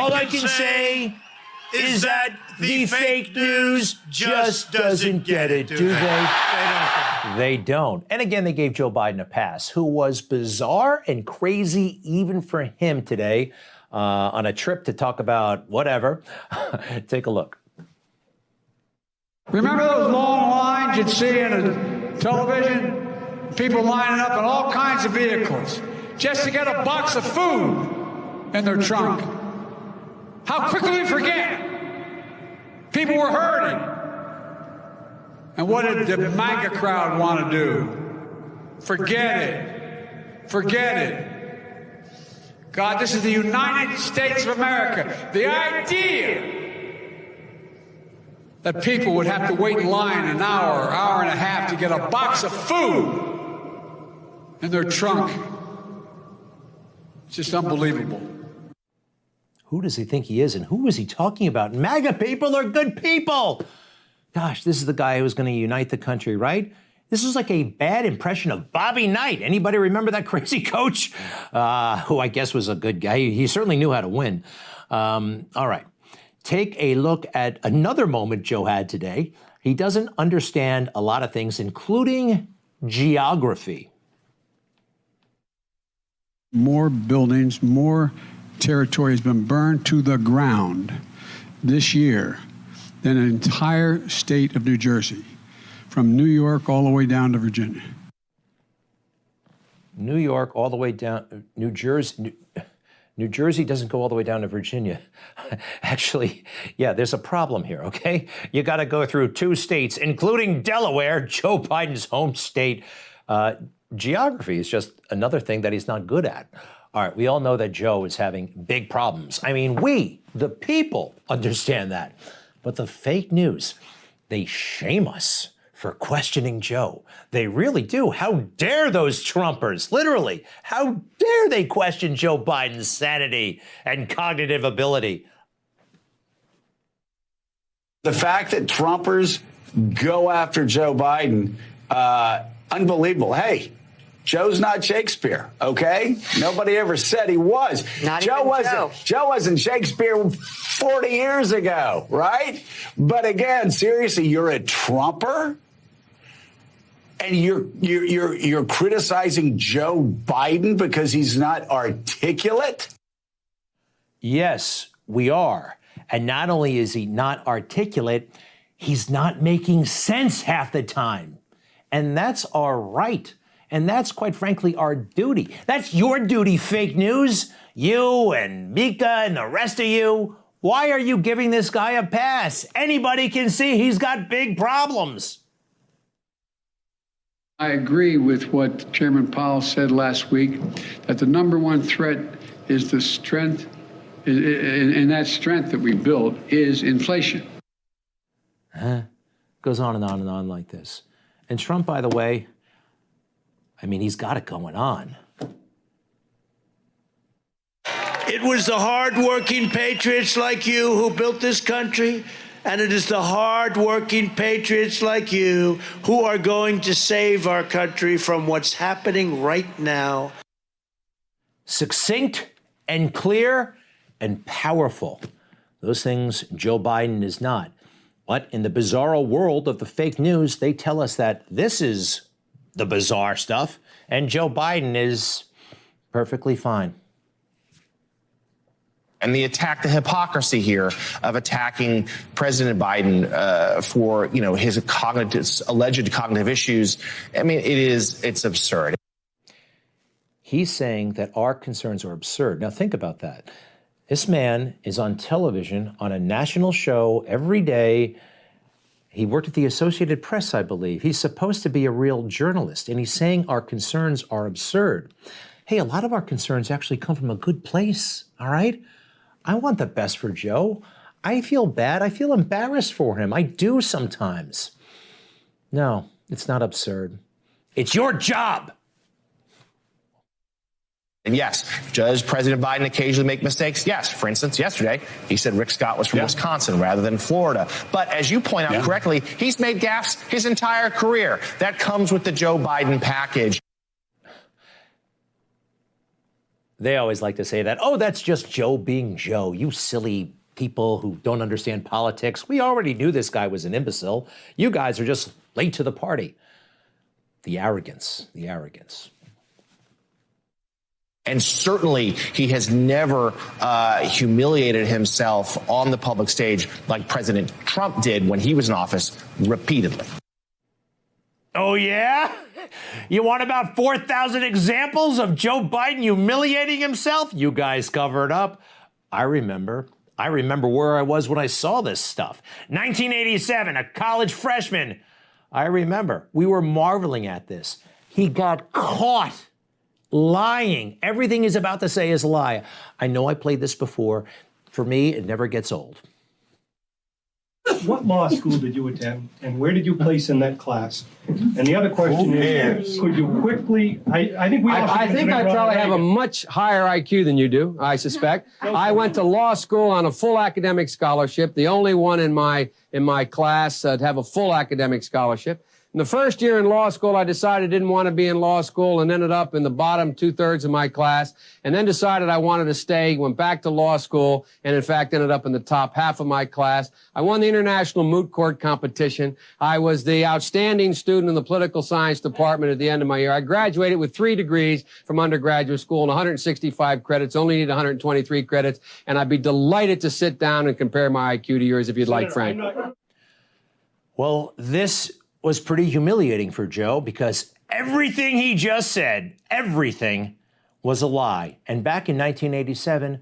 All I can say is that the fake news just doesn't get it, do they? They don't. And again, they gave Joe Biden a pass, who was bizarre and crazy even for him today on a trip to talk about whatever. Take a look. Remember those long lines you'd see in a television? People lining up in all kinds of vehicles just to get a box of food in their trunk. How quickly we forget. People were hurting. And what did the MAGA crowd want to do? Forget it. Forget it. God, this is the United States of America. The idea that people would have to wait in line an hour, hour and a half to get a box of food in their trunk. It's just unbelievable. Who does he think he is, and who is he talking about? MAGA people are good people. Gosh, this is the guy who was going to unite the country, right? This was like a bad impression of Bobby Knight. Anybody remember that crazy coach? Who I guess was a good guy. He certainly knew how to win. All right. Take a look at another moment Joe had today. He doesn't understand a lot of things, including geography. More buildings, more territory has been burned to the ground this year than an entire state of New Jersey, from New York all the way down to Virginia. New York all the way down, New Jersey. New Jersey doesn't go all the way down to Virginia. Actually, yeah, there's a problem here, okay? You got to go through 2 states, including Delaware, Joe Biden's home state. Geography is just another thing that he's not good at. All right, we all know that Joe is having big problems. I mean, we, the people, understand that. But the fake news, they shame us for questioning Joe. They really do. How dare those Trumpers, literally, how dare they question Joe Biden's sanity and cognitive ability? The fact that Trumpers go after Joe Biden, unbelievable. Hey, Joe's not Shakespeare, okay? Nobody ever said he was. Joe wasn't Shakespeare 40 years ago, right? But again, seriously, you're a Trumper? And you're criticizing Joe Biden because he's not articulate? Yes, we are. And not only is he not articulate, he's not making sense half the time. And that's our right. And that's, quite frankly, our duty. That's your duty, fake news. You and Mika and the rest of you. Why are you giving this guy a pass? Anybody can see he's got big problems. I agree with what Chairman Powell said last week, that the number one threat is the strength, and that strength that we built is inflation. Goes on and on and on like this. And Trump, by the way, I mean, he's got it going on. It was the hard-working patriots like you who built this country, and it is the hard-working patriots like you who are going to save our country from what's happening right now. Succinct and clear and powerful. Those things Joe Biden is not. But in the bizarro world of the fake news, they tell us that this is the bizarre stuff, and Joe Biden is perfectly fine. And the hypocrisy here of attacking President Biden for, his alleged cognitive issues. I mean, it's absurd. He's saying that our concerns are absurd. Now think about that. This man is on television on a national show every day. He worked at the Associated Press, I believe. He's supposed to be a real journalist, and he's saying our concerns are absurd. Hey, a lot of our concerns actually come from a good place, all right? I want the best for Joe. I feel bad. I feel embarrassed for him. I do sometimes. No, it's not absurd. It's your job. And yes, does President Biden occasionally make mistakes? Yes. For instance, yesterday, he said Rick Scott was from Wisconsin rather than Florida. But as you point out correctly, he's made gaffes his entire career. That comes with the Joe Biden package. They always like to say that, oh, that's just Joe being Joe. You silly people who don't understand politics. We already knew this guy was an imbecile. You guys are just late to the party. The arrogance, the arrogance. And certainly he has never humiliated himself on the public stage like President Trump did when he was in office repeatedly. Oh, yeah? You want about 4,000 examples of Joe Biden humiliating himself? You guys covered up. I remember where I was when I saw this stuff. 1987, a college freshman. I remember. We were marveling at this. He got caught lying. Everything he's about to say is a lie. I know I played this before. For me, it never gets old. What law school did you attend, and where did you place in that class? And the other question is, could you quickly, I think I probably have a much higher IQ than you do, I suspect. I went to law school on a full academic scholarship, the only one in my class to have a full academic scholarship. In the first year in law school, I decided I didn't want to be in law school and ended up in the bottom 2/3 of my class, and then decided I wanted to stay, went back to law school, and in fact ended up in the top half of my class. I won the international moot court competition. I was the outstanding student in the political science department at the end of my year. I graduated with 3 degrees from undergraduate school and 165 credits, only need 123 credits, and I'd be delighted to sit down and compare my IQ to yours if you'd like, Frank. Well, this was pretty humiliating for Joe because everything he just said, everything was a lie. And back in 1987,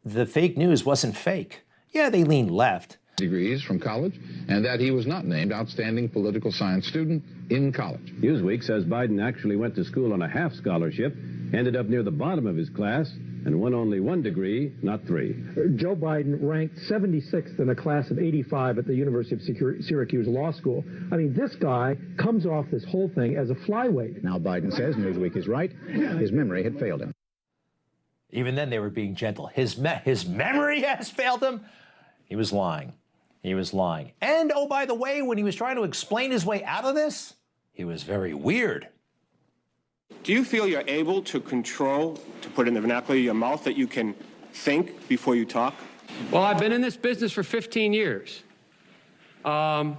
the fake news wasn't fake. Yeah, they leaned left. Degrees from college, and that he was not named outstanding political science student in college. Newsweek says Biden actually went to school on a half scholarship, ended up near the bottom of his class, and won only 1 degree, not 3. Joe Biden ranked 76th in a class of 85 at the University of Syracuse Law School. I mean, this guy comes off this whole thing as a flyweight. Now Biden says Newsweek is right. His memory had failed him. Even then, they were being gentle. His memory has failed him. He was lying. He was lying. And, oh, by the way, when he was trying to explain his way out of this, he was very weird. Do you feel you're able to control, to put in the vernacular of your mouth, that you can think before you talk? Well, I've been in this business for 15 years. I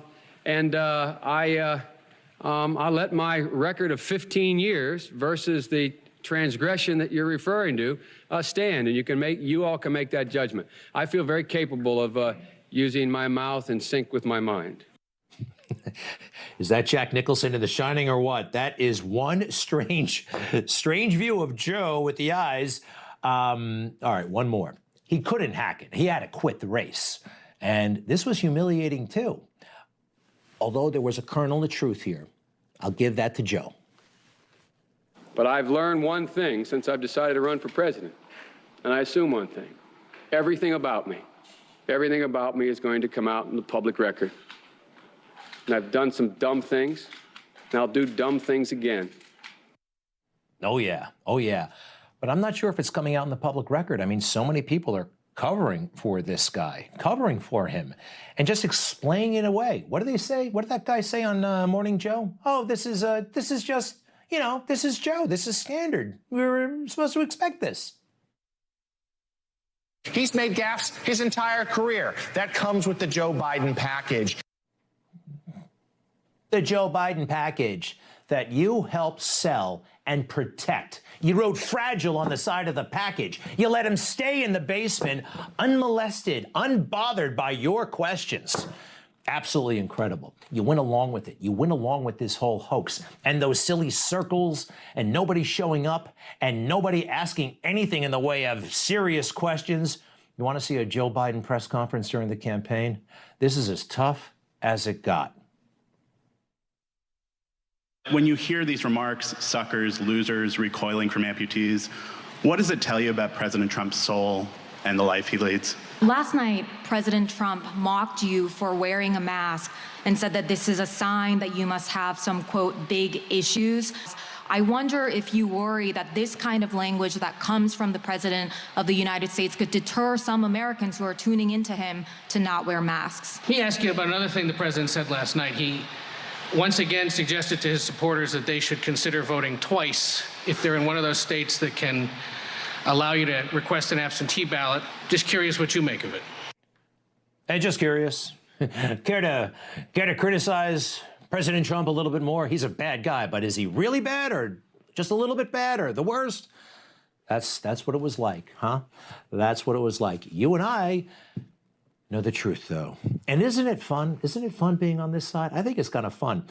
let my record of 15 years versus the transgression that you're referring to stand, and you all can make that judgment. I feel very capable of using my mouth in sync with my mind. Is that Jack Nicholson in The Shining or what? That is one strange view of Joe with the eyes. All right, one more. He couldn't hack it. He had to quit the race. And this was humiliating too. Although there was a kernel of truth here. I'll give that to Joe. But I've learned one thing since I've decided to run for president. And I assume one thing. Everything about me is going to come out in the public record. And I've done some dumb things, and I'll do dumb things again. Oh, yeah. Oh, yeah. But I'm not sure if it's coming out in the public record. I mean, so many people are covering for this guy, covering for him, and just explaining it away. What do they say? What did that guy say on Morning Joe? Oh, this is just, this is Joe. This is standard. We were supposed to expect this. He's made gaffes his entire career. That comes with the Joe Biden package. The Joe Biden package that you helped sell and protect. You wrote fragile on the side of the package. You let him stay in the basement, unmolested, unbothered by your questions. Absolutely incredible. You went along with it. You went along with this whole hoax and those silly circles and nobody showing up and nobody asking anything in the way of serious questions. You want to see a Joe Biden press conference during the campaign? This is as tough as it got. When you hear these remarks, suckers, losers, recoiling from amputees, what does it tell you about President Trump's soul and the life he leads? Last night, President Trump mocked you for wearing a mask and said that this is a sign that you must have some, quote, big issues. I wonder if you worry that this kind of language that comes from the President of the United States could deter some Americans who are tuning into him to not wear masks. He asked you about another thing the President said last night. He once again suggested to his supporters that they should consider voting twice if they're in one of those states that can allow you to request an absentee ballot. Just curious what you make of it. Hey, just curious. Care to criticize President Trump a little bit more? He's a bad guy, but is he really bad, or just a little bit bad, or the worst? That's what it was like, huh? That's what it was like. You and I know the truth, though. And isn't it fun? Isn't it fun being on this side? I think it's kind of fun.